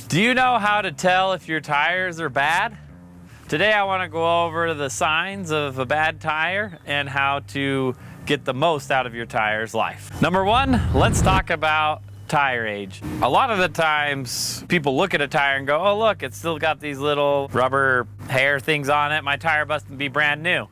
Do you know how to tell if your tires are bad? Today I want to go over the signs of a bad tire and how to get the most out of your tire's life. Number one, let's talk about tire age. A lot of the times people look at a tire and go, oh look, it's still got these little rubber hair things on it. My tire must be brand new.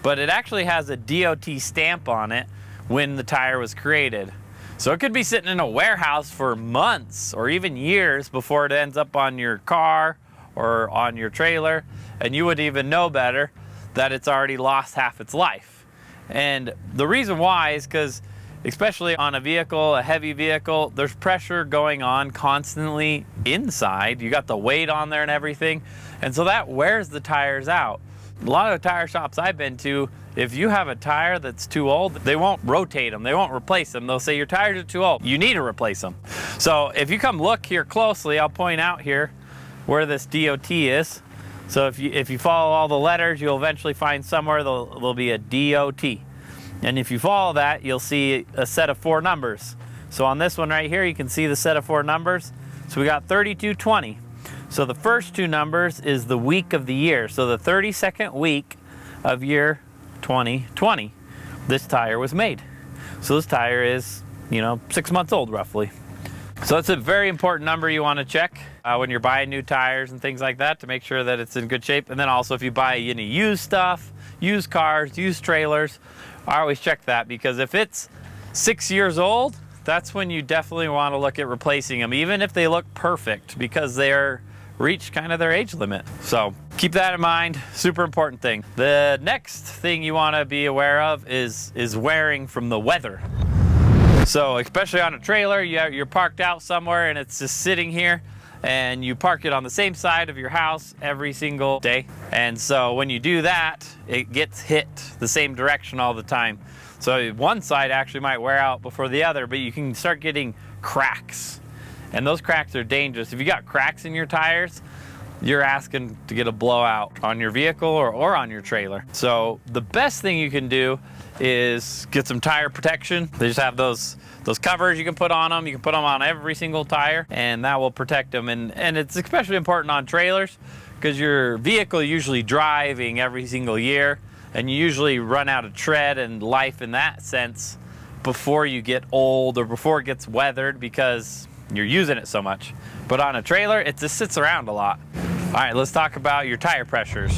But it actually has a DOT stamp on it when the tire was created. So it could be sitting in a warehouse for months or even years before it ends up on your car or on your trailer, and you would even know better that it's already lost half its life. And the reason why is because, especially on a vehicle, a heavy vehicle, there's pressure going on constantly inside. You got the weight on there and everything, and so that wears the tires out. A lot of the tire shops I've been to, if you have a tire that's too old, they won't rotate them, they won't replace them. They'll say your tires are too old, you need to replace them. So if you come look here closely, I'll point out here where this DOT is. So if you follow all the letters, you'll eventually find somewhere there'll be a DOT. And if you follow that, you'll see a set of 4 numbers. So on this one right here, you can see the set of 4 numbers. So we got 3220. So the first 2 numbers is the week of the year. So the 32nd week of year 2020, this tire was made. So this tire is, 6 months old roughly. So that's a very important number you want to check when you're buying new tires and things like that to make sure that it's in good shape. And then also if you buy any used stuff, used cars, used trailers, I always check that, because if it's 6 years old, that's when you definitely want to look at replacing them, even if they look perfect, because they're reached kind of their age limit. So keep that in mind, super important thing. The next thing you want to be aware of is wearing from the weather. So especially on a trailer, you're parked out somewhere and it's just sitting here, and you park it on the same side of your house every single day. And so when you do that, it gets hit the same direction all the time. So one side actually might wear out before the other, but you can start getting cracks. And those cracks are dangerous. If you got cracks in your tires, you're asking to get a blowout on your vehicle or on your trailer. So the best thing you can do is get some tire protection. They just have those covers you can put on them. You can put them on every single tire, and that will protect them. And it's especially important on trailers, because your vehicle is usually driving every single year, and you usually run out of tread and life in that sense before you get old or before it gets weathered, because you're using it so much. But on a trailer, it just sits around a lot. All right, let's talk about your tire pressures.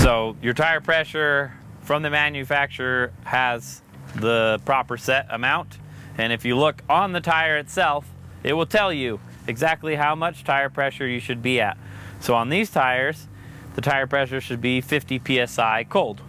So your tire pressure from the manufacturer has the proper set amount. And if you look on the tire itself, it will tell you exactly how much tire pressure you should be at. So on these tires, the tire pressure should be 50 PSI cold.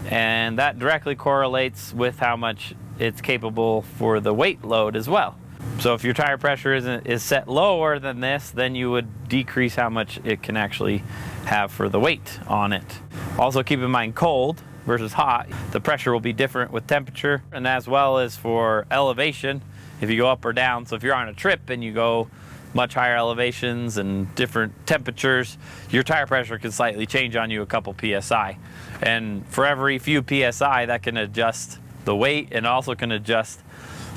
And that directly correlates with how much it's capable for the weight load as well. So if your tire pressure is set lower than this, then you would decrease how much it can actually have for the weight on it. Also keep in mind, cold versus hot, the pressure will be different with temperature, and as well as for elevation, if you go up or down. So if you're on a trip and you go much higher elevations and different temperatures, your tire pressure can slightly change on you a couple PSI. And for every few PSI, that can adjust the weight and also can adjust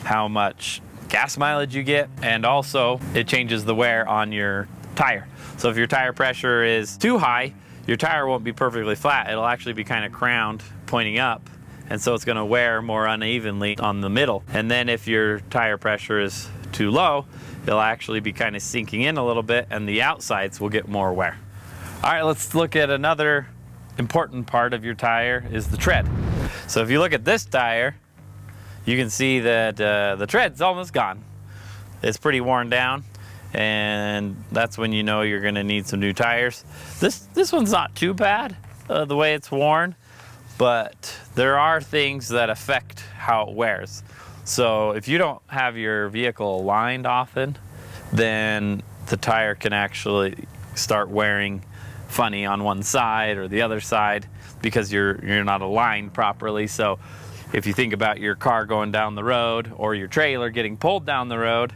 how much gas mileage you get, and also it changes the wear on your tire. So if your tire pressure is too high, your tire won't be perfectly flat. It'll actually be kind of crowned, pointing up, and so it's going to wear more unevenly on the middle. And then if your tire pressure is too low, it'll actually be kind of sinking in a little bit, and the outsides will get more wear. All right, let's look at another important part of your tire, is the tread. So if you look at this tire, you can see that the tread's almost gone. It's pretty worn down, and that's when you know you're going to need some new tires. This one's not too bad, the way it's worn, but there are things that affect how it wears. So if you don't have your vehicle aligned often, then the tire can actually start wearing funny on one side or the other side because you're not aligned properly. So if you think about your car going down the road or your trailer getting pulled down the road,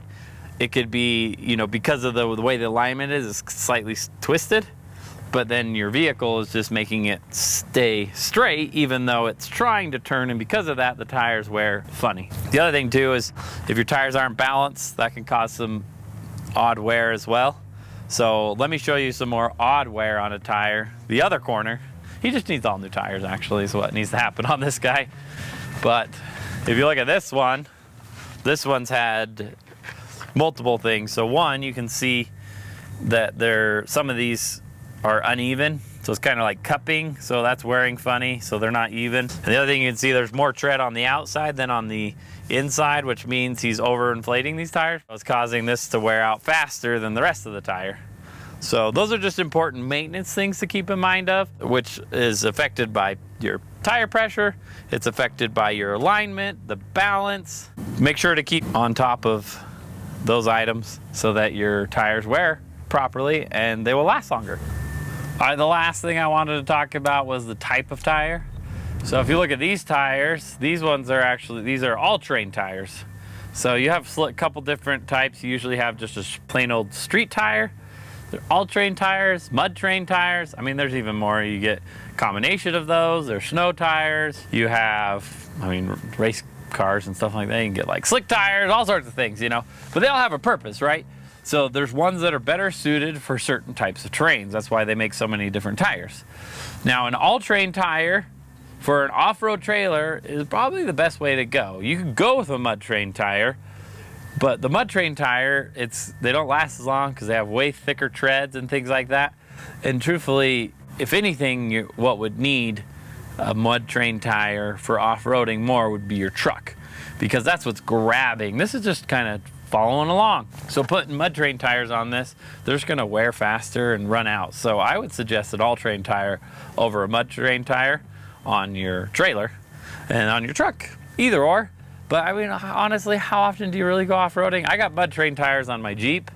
it could be, because of the way the alignment is slightly twisted, but then your vehicle is just making it stay straight even though it's trying to turn, and because of that, the tires wear funny. The other thing too is if your tires aren't balanced, that can cause some odd wear as well. So let me show you some more odd wear on a tire. The other corner, he just needs all new tires actually is what needs to happen on this guy. But if you look at this one's had multiple things. So one, you can see that some of these are uneven. So it's kind of like cupping, so that's wearing funny, so they're not even. And the other thing you can see, there's more tread on the outside than on the inside, which means he's overinflating these tires. It's causing this to wear out faster than the rest of the tire. So those are just important maintenance things to keep in mind of, which is affected by your tire pressure, it's affected by your alignment, the balance. Make sure to keep on top of those items so that your tires wear properly and they will last longer. All right, the last thing I wanted to talk about was the type of tire. So if you look at these tires, these are all-terrain tires. So you have a couple different types. You usually have just a plain old street tire. They're all-terrain tires, mud-terrain tires. I mean, there's even more. You get a combination of those. There's snow tires. You have, race cars and stuff like that. You can get like slick tires, all sorts of things, you know. But they all have a purpose, right? So there's ones that are better suited for certain types of terrains. That's why they make so many different tires. Now, an all-terrain tire for an off-road trailer is probably the best way to go. You can go with a mud-terrain tire, but the mud-terrain tire, they don't last as long because they have way thicker treads and things like that. And truthfully, if anything, what would need a mud-terrain tire for off-roading more would be your truck, because that's what's grabbing. This is just kind of following along. So putting mud-terrain tires on this, they're just gonna wear faster and run out. So I would suggest an all-terrain tire over a mud-terrain tire on your trailer and on your truck, either or. But I mean, honestly, how often do you really go off-roading? I got mud-terrain tires on my Jeep,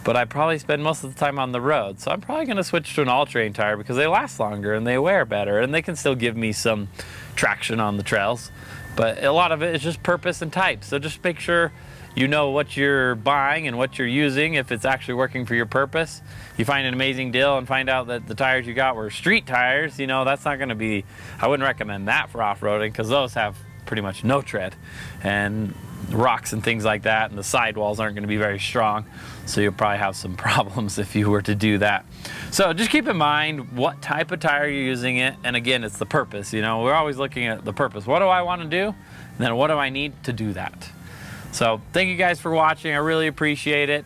but I probably spend most of the time on the road. So I'm probably gonna switch to an all-terrain tire because they last longer and they wear better and they can still give me some traction on the trails. But a lot of it is just purpose and type. So just make sure you know what you're buying and what you're using, if it's actually working for your purpose. You find an amazing deal and find out that the tires you got were street tires, you know, that's not gonna be, I wouldn't recommend that for off-roading because those have pretty much no tread and rocks and things like that, and the sidewalls aren't gonna be very strong. So you'll probably have some problems if you were to do that. So just keep in mind what type of tire you're using it. And again, it's the purpose, you know, we're always looking at the purpose. What do I wanna do? And then what do I need to do that? So thank you guys for watching. I really appreciate it.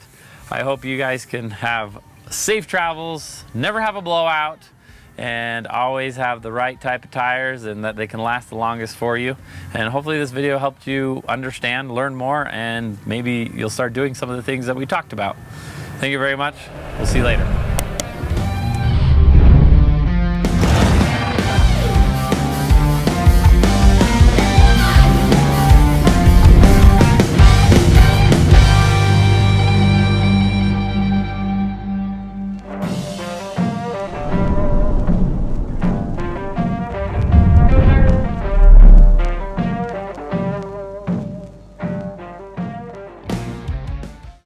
I hope you guys can have safe travels, never have a blowout, and always have the right type of tires and that they can last the longest for you. And hopefully this video helped you understand, learn more, and maybe you'll start doing some of the things that we talked about. Thank you very much. We'll see you later.